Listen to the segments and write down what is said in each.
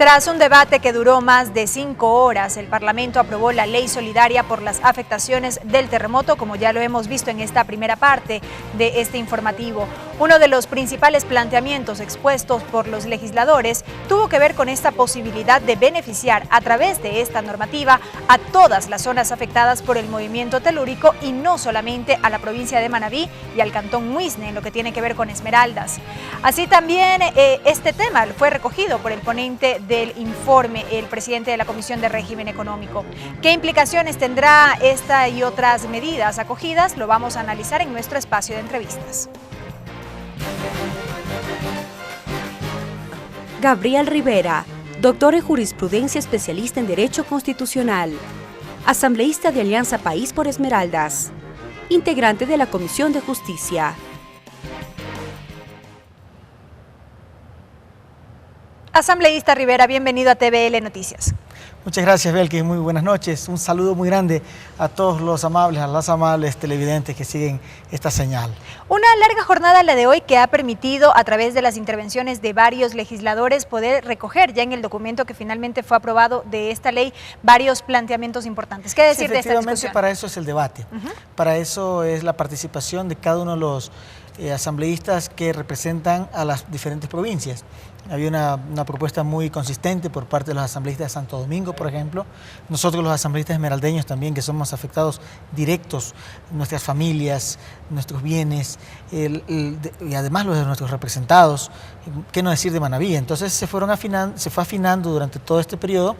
Tras un debate que duró más de 5 horas, el Parlamento aprobó la Ley Solidaria por las afectaciones del terremoto, como ya lo hemos visto en esta primera parte de este informativo. Uno de los principales planteamientos expuestos por los legisladores tuvo que ver con esta posibilidad de beneficiar a través de esta normativa a todas las zonas afectadas por el movimiento telúrico y no solamente a la provincia de Manabí y al cantón Muisne, en lo que tiene que ver con Esmeraldas. Así también este tema fue recogido por el ponente del informe, el presidente de la Comisión de Régimen Económico. ¿Qué implicaciones tendrá esta y otras medidas acogidas? Lo vamos a analizar en nuestro espacio de entrevistas. Gabriel Rivera, doctor en jurisprudencia, especialista en Derecho Constitucional, asambleísta de Alianza País por Esmeraldas, integrante de la Comisión de Justicia. Asambleísta Rivera, bienvenido a TVL Noticias. Muchas gracias, Belkis. Muy buenas noches. Un saludo muy grande a todos los amables, a las amables televidentes que siguen esta señal. Una larga jornada la de hoy que ha permitido, a través de las intervenciones de varios legisladores, poder recoger ya en el documento que finalmente fue aprobado de esta ley varios planteamientos importantes. ¿Qué decir de esta discusión? Para eso es el debate. Para eso es la participación de cada uno de los asambleístas que representan a las diferentes provincias. Había una propuesta muy consistente por parte de los asambleístas de Santo Domingo, por ejemplo. Nosotros los asambleístas esmeraldeños también, que somos afectados directos, nuestras familias, nuestros bienes, y además los de nuestros representados, qué no decir de Manabí. Entonces se fue afinando durante todo este periodo,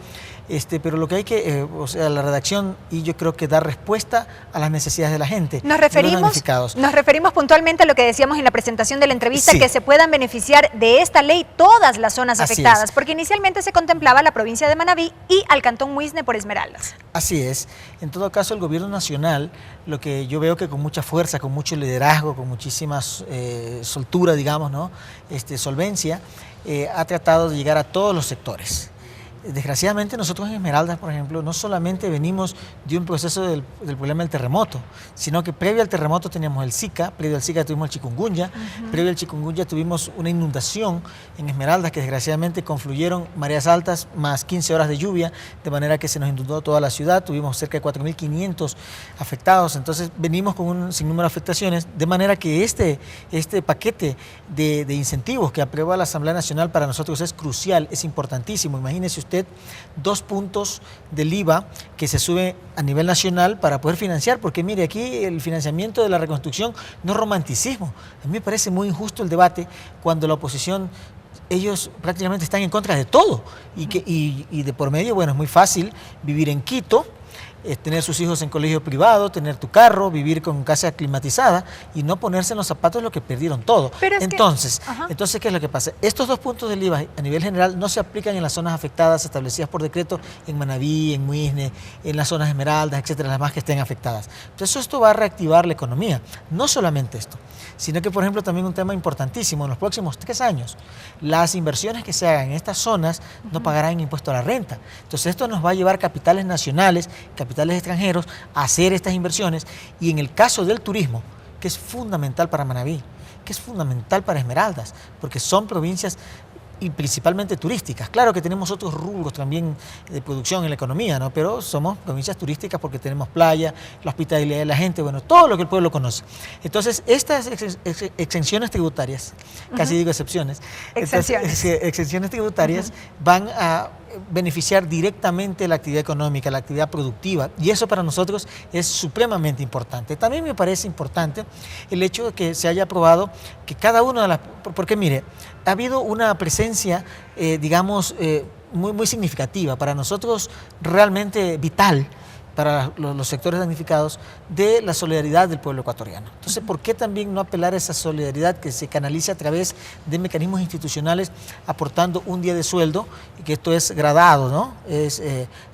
pero lo que hay que, la redacción, y yo creo que dar respuesta a las necesidades de la gente. Nos referimos puntualmente a lo que decíamos en la presentación de la entrevista, sí, que se puedan beneficiar de esta ley todas las zonas afectadas, porque inicialmente se contemplaba la provincia de Manabí y al cantón Muisne por Esmeraldas. Así es. En todo caso, el gobierno nacional, lo que yo veo que con mucha fuerza, con mucho liderazgo, con muchísima soltura, digamos, ¿no? Solvencia, ha tratado de llegar a todos los sectores. Desgraciadamente nosotros en Esmeraldas, por ejemplo, no solamente venimos de un proceso del problema del terremoto, sino que previo al terremoto teníamos el Zika, previo al Zika tuvimos el chikungunya, previo al chikungunya tuvimos una inundación en Esmeraldas que desgraciadamente confluyeron mareas altas más 15 horas de lluvia, de manera que se nos inundó toda la ciudad, tuvimos cerca de 4.500 afectados, entonces venimos con un sinnúmero de afectaciones, de manera que este paquete de incentivos que aprueba la Asamblea Nacional para nosotros es crucial, es importantísimo. Imagínese usted 2 puntos del IVA que se sube a nivel nacional para poder financiar, porque mire, aquí el financiamiento de la reconstrucción no es romanticismo. A mí me parece muy injusto el debate cuando la oposición, ellos prácticamente están en contra de todo y de por medio, bueno, es muy fácil vivir en Quito, tener sus hijos en colegio privado, tener tu carro, vivir con casa climatizada y no ponerse en los zapatos de lo que perdieron todo. Entonces, ¿qué es lo que pasa? Estos 2 puntos del IVA a nivel general no se aplican en las zonas afectadas establecidas por decreto en Manabí, en Muisne, en las zonas Esmeraldas, etcétera, las más que estén afectadas. Entonces esto va a reactivar la economía. No solamente esto, sino que, por ejemplo, también un tema importantísimo, en los próximos 3 años, las inversiones que se hagan en estas zonas no pagarán impuesto a la renta. Entonces esto nos va a llevar capitales nacionales, capitales extranjeros a hacer estas inversiones, y en el caso del turismo, que es fundamental para Manabí, que es fundamental para Esmeraldas, porque son provincias y principalmente turísticas. Claro que tenemos otros rubros también de producción en la economía, ¿no? Pero somos provincias turísticas porque tenemos playa, la hospitalidad de la gente, bueno, todo lo que el pueblo conoce. Entonces, estas exenciones tributarias, casi digo excepciones, exenciones tributarias van a beneficiar directamente la actividad económica, la actividad productiva, y eso para nosotros es supremamente importante. También me parece importante el hecho de que se haya aprobado que cada una de las... Porque mire, ha habido una presencia, digamos, muy significativa, para nosotros realmente vital, para los sectores damnificados, de la solidaridad del pueblo ecuatoriano. Entonces, ¿por qué también no apelar a esa solidaridad que se canalice a través de mecanismos institucionales aportando un día de sueldo, y que esto es gradado, ¿no? Es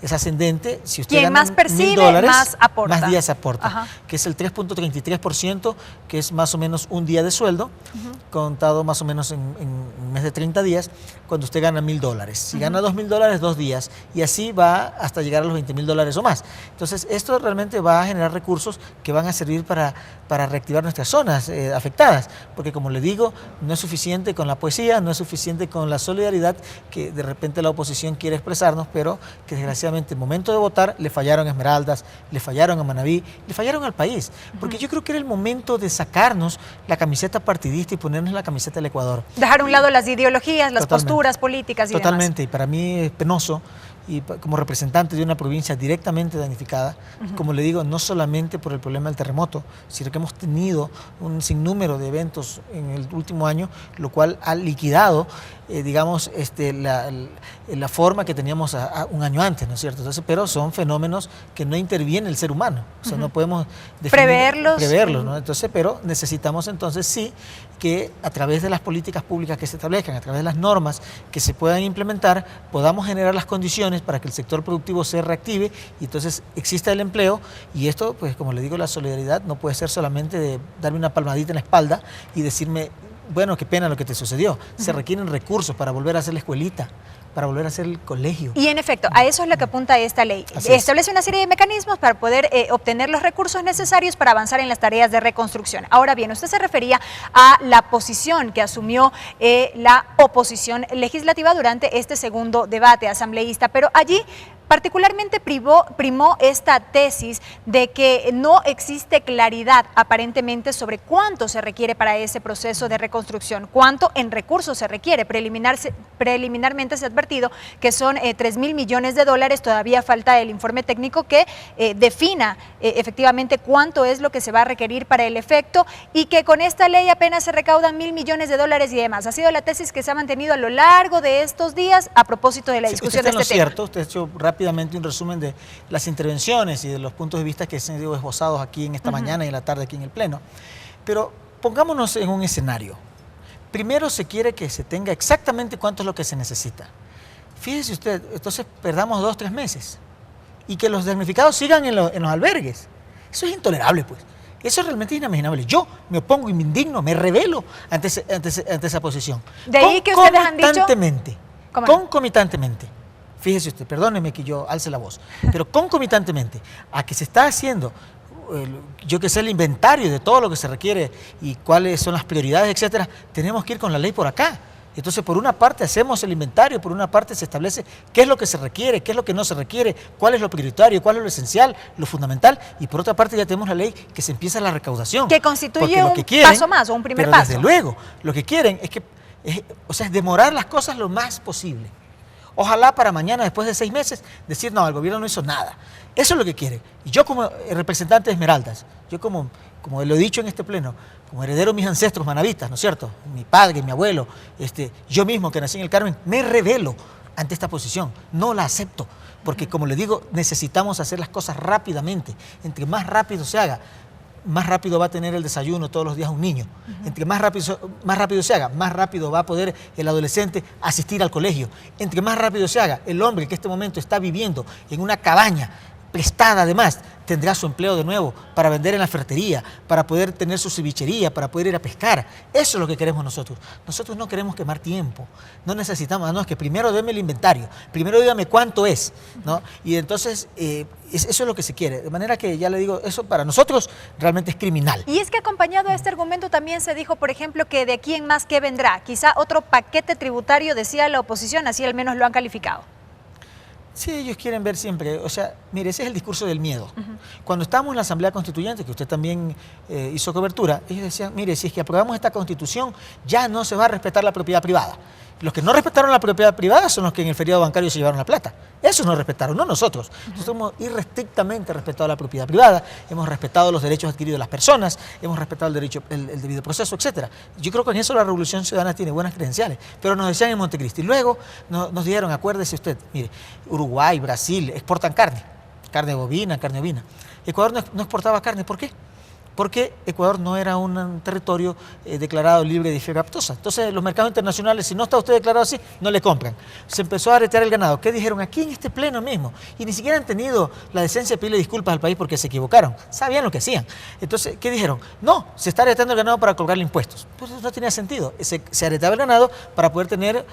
ascendente. Si usted quien gana más percibe, $1,000, más aporta. Más días aporta, que es el 3.33%, que es más o menos un día de sueldo, contado más o menos en un mes de 30 días, cuando usted gana $1,000. Si gana $2,000, 2 días, y así va hasta llegar a los $20,000 o más. Entonces, esto realmente va a generar recursos que van a servir para reactivar nuestras zonas afectadas, porque como le digo, no es suficiente con la poesía, no es suficiente con la solidaridad que de repente la oposición quiere expresarnos, pero que desgraciadamente en el momento de votar le fallaron a Esmeraldas, le fallaron a Manabí, le fallaron al país, porque yo creo que era el momento de sacarnos la camiseta partidista y ponernos la camiseta del Ecuador. Dejar a un lado las ideologías, las posturas políticas y demás. Totalmente, y para mí es penoso, y como representante de una provincia directamente damnificada, como le digo, no solamente por el problema del terremoto, sino que hemos tenido un sinnúmero de eventos en el último año, lo cual ha liquidado, digamos, la forma que teníamos un año antes, ¿no es cierto? Entonces, pero son fenómenos que no interviene el ser humano, o sea, no podemos preverlos, ¿no? Entonces, pero necesitamos entonces sí que a través de las políticas públicas que se establezcan, a través de las normas que se puedan implementar, podamos generar las condiciones para que el sector productivo se reactive y entonces exista el empleo. Y esto, pues como le digo, la solidaridad no puede ser solamente de darme una palmadita en la espalda y decirme, bueno, qué pena lo que te sucedió. Se requieren recursos para volver a hacer la escuelita, para volver a hacer el colegio. Y en efecto, a eso es lo que apunta esta ley. Establece una serie de mecanismos para poder obtener los recursos necesarios para avanzar en las tareas de reconstrucción. Ahora bien, usted se refería a la posición que asumió la oposición legislativa durante este segundo debate asambleísta, pero allí particularmente primó esta tesis de que no existe claridad aparentemente sobre cuánto se requiere para ese proceso de reconstrucción, cuánto en recursos se requiere. Preliminarmente se ha advertido que son 3.000 millones de dólares, todavía falta el informe técnico que defina efectivamente cuánto es lo que se va a requerir para el efecto y que con esta ley apenas se recaudan 1.000 millones de dólares y demás. Ha sido la tesis que se ha mantenido a lo largo de estos días a propósito de la discusión de este tema. Cierto, usted ha hecho rápidamente un resumen de las intervenciones y de los puntos de vista que se han sido esbozados aquí en esta mañana y en la tarde aquí en el Pleno. Pero pongámonos en un escenario. Primero se quiere que se tenga exactamente cuánto es lo que se necesita. Fíjese usted, entonces perdamos 2 o 3 meses y que los damnificados sigan en los albergues. Eso es intolerable, pues. Eso es realmente inimaginable. Yo me opongo y me indigno, me rebelo ante esa posición. De ahí que ustedes han dicho... Concomitantemente. Fíjese usted, perdóneme que yo alce la voz, pero concomitantemente a que se está haciendo, yo que sé, el inventario de todo lo que se requiere y cuáles son las prioridades, etcétera, tenemos que ir con la ley por acá. Entonces, por una parte hacemos el inventario, por una parte se establece qué es lo que se requiere, qué es lo que no se requiere, cuál es lo prioritario, cuál es lo esencial, lo fundamental, y por otra parte ya tenemos la ley que se empieza la recaudación. Que constituye un paso más o un primer paso. Desde luego, lo que quieren es demorar las cosas lo más posible. Ojalá para mañana, después de 6 meses, decir, no, el gobierno no hizo nada. Eso es lo que quiere. Y yo como representante de Esmeraldas, yo como lo he dicho en este pleno, como heredero de mis ancestros manavitas, ¿no es cierto? Mi padre, mi abuelo, yo mismo que nací en el Carmen, me rebelo ante esta posición. No la acepto, porque como le digo, necesitamos hacer las cosas rápidamente. Entre más rápido se haga, más rápido va a tener el desayuno todos los días un niño. Entre más rápido se haga, más rápido va a poder el adolescente asistir al colegio. Entre más rápido se haga, el hombre que en este momento está viviendo en una cabaña prestada además, tendrá su empleo de nuevo para vender en la ferretería, para poder tener su cevichería, para poder ir a pescar. Eso es lo que queremos nosotros. Nosotros no queremos quemar tiempo, no necesitamos, no, es que primero déme el inventario, primero dígame cuánto es, ¿no? Y entonces eso es lo que se quiere, de manera que ya le digo, eso para nosotros realmente es criminal. Y es que acompañado a este argumento también se dijo, por ejemplo, que de aquí en más ¿qué vendrá? Quizá otro paquete tributario, decía la oposición, así al menos lo han calificado. Sí, ellos quieren ver siempre, o sea, mire, ese es el discurso del miedo. Cuando estábamos en la Asamblea Constituyente, que usted también hizo cobertura, ellos decían, mire, si es que aprobamos esta Constitución, ya no se va a respetar la propiedad privada. Los que no respetaron la propiedad privada son los que en el feriado bancario se llevaron la plata. Esos no respetaron, no nosotros. Nosotros hemos irrestrictamente respetado la propiedad privada, hemos respetado los derechos adquiridos de las personas, hemos respetado el derecho, el debido proceso, etcétera. Yo creo que en eso la Revolución Ciudadana tiene buenas credenciales. Pero nos decían en Montecristi. Luego nos dieron, acuérdese usted, mire, Uruguay, Brasil exportan carne bovina, carne ovina. Ecuador no exportaba carne, ¿por qué? Porque Ecuador no era un territorio declarado libre de fiebre aftosa. Entonces los mercados internacionales, si no está usted declarado así, no le compran. Se empezó a aretear el ganado. ¿Qué dijeron? Aquí en este pleno mismo. Y ni siquiera han tenido la decencia de pedirle disculpas al país porque se equivocaron. Sabían lo que hacían. Entonces, ¿qué dijeron? No, se está areteando el ganado para colgarle impuestos. Pues eso no tenía sentido. Se areteaba el ganado para poder tener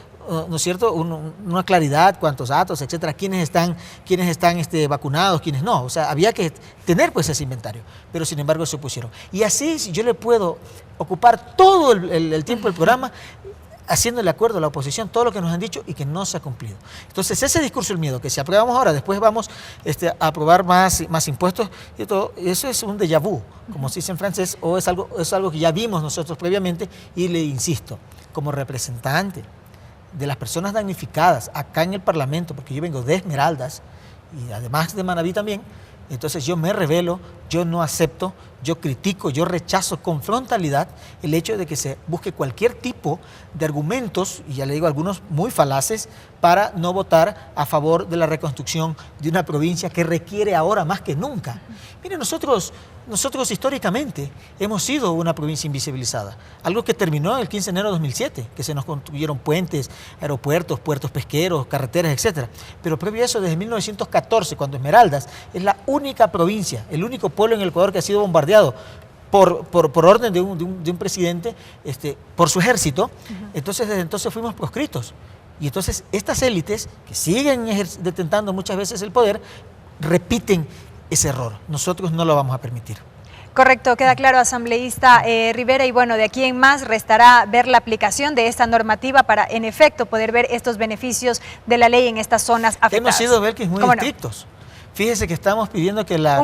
¿no es cierto?, una claridad, cuántos datos, etcétera, quiénes están vacunados, quiénes no. O sea, había que tener pues ese inventario, pero sin embargo se opusieron. Y así yo le puedo ocupar todo el tiempo del programa haciéndole acuerdo a la oposición todo lo que nos han dicho y que no se ha cumplido. Entonces ese discurso del miedo, que si aprobamos ahora, después vamos a aprobar más impuestos y todo, eso es un déjà vu, como se dice en francés, o es algo que ya vimos nosotros previamente. Y le insisto, como representante de las personas damnificadas acá en el Parlamento, porque yo vengo de Esmeraldas y además de Manabí también, entonces yo me rebelo, yo no acepto, yo critico, yo rechazo con frontalidad el hecho de que se busque cualquier tipo de argumentos, y ya le digo algunos muy falaces, para no votar a favor de la reconstrucción de una provincia que requiere ahora más que nunca. Mire, nosotros históricamente hemos sido una provincia invisibilizada, algo que terminó el 15 de enero de 2007, que se nos construyeron puentes, aeropuertos, puertos pesqueros, carreteras, etcétera. Pero previo a eso, desde 1914, cuando Esmeraldas es la única provincia, el único pueblo en el Ecuador que ha sido bombardeado por orden de un presidente, por su ejército, entonces desde entonces fuimos proscritos. Y entonces estas élites, que siguen detentando muchas veces el poder, repiten ese error. Nosotros no lo vamos a permitir. Correcto, queda claro, asambleísta Rivera, y bueno, de aquí en más restará ver la aplicación de esta normativa para, en efecto, poder ver estos beneficios de la ley en estas zonas afectadas. Hemos sido, Belkis, muy estrictos. Fíjese que estamos pidiendo que la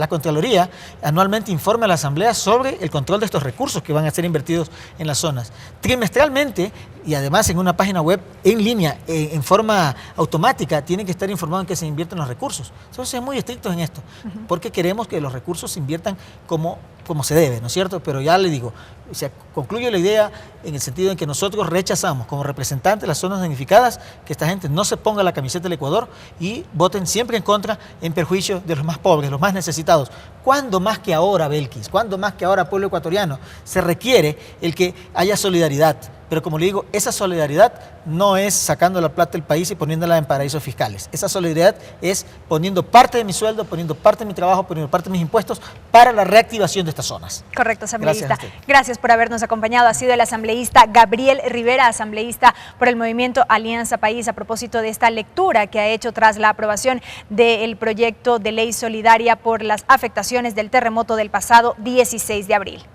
Contraloría anualmente informe a la Asamblea sobre el control de estos recursos que van a ser invertidos en las zonas. Trimestralmente, y además en una página web en línea, en forma automática, tienen que estar informados en qué se invierten los recursos. Entonces, muy estrictos en esto, porque queremos que los recursos se inviertan como se debe, ¿no es cierto? Pero ya le digo, o sea, concluyo la idea en el sentido en que nosotros rechazamos como representantes de las zonas damnificadas que esta gente no se ponga la camiseta del Ecuador y voten siempre en contra, en perjuicio de los más pobres, los más necesitados. ¿Cuándo más que ahora, Belkis? ¿Cuándo más que ahora, pueblo ecuatoriano? Se requiere el que haya solidaridad. Pero como le digo, esa solidaridad no es sacando la plata del país y poniéndola en paraísos fiscales. Esa solidaridad es poniendo parte de mi sueldo, poniendo parte de mi trabajo, poniendo parte de mis impuestos para la reactivación de estas zonas. Correcto, asambleísta. Gracias por habernos acompañado. Ha sido el asambleísta Gabriel Rivera, asambleísta por el movimiento Alianza País, a propósito de esta lectura que ha hecho tras la aprobación del proyecto de ley solidaria por las afectaciones del terremoto del pasado 16 de abril.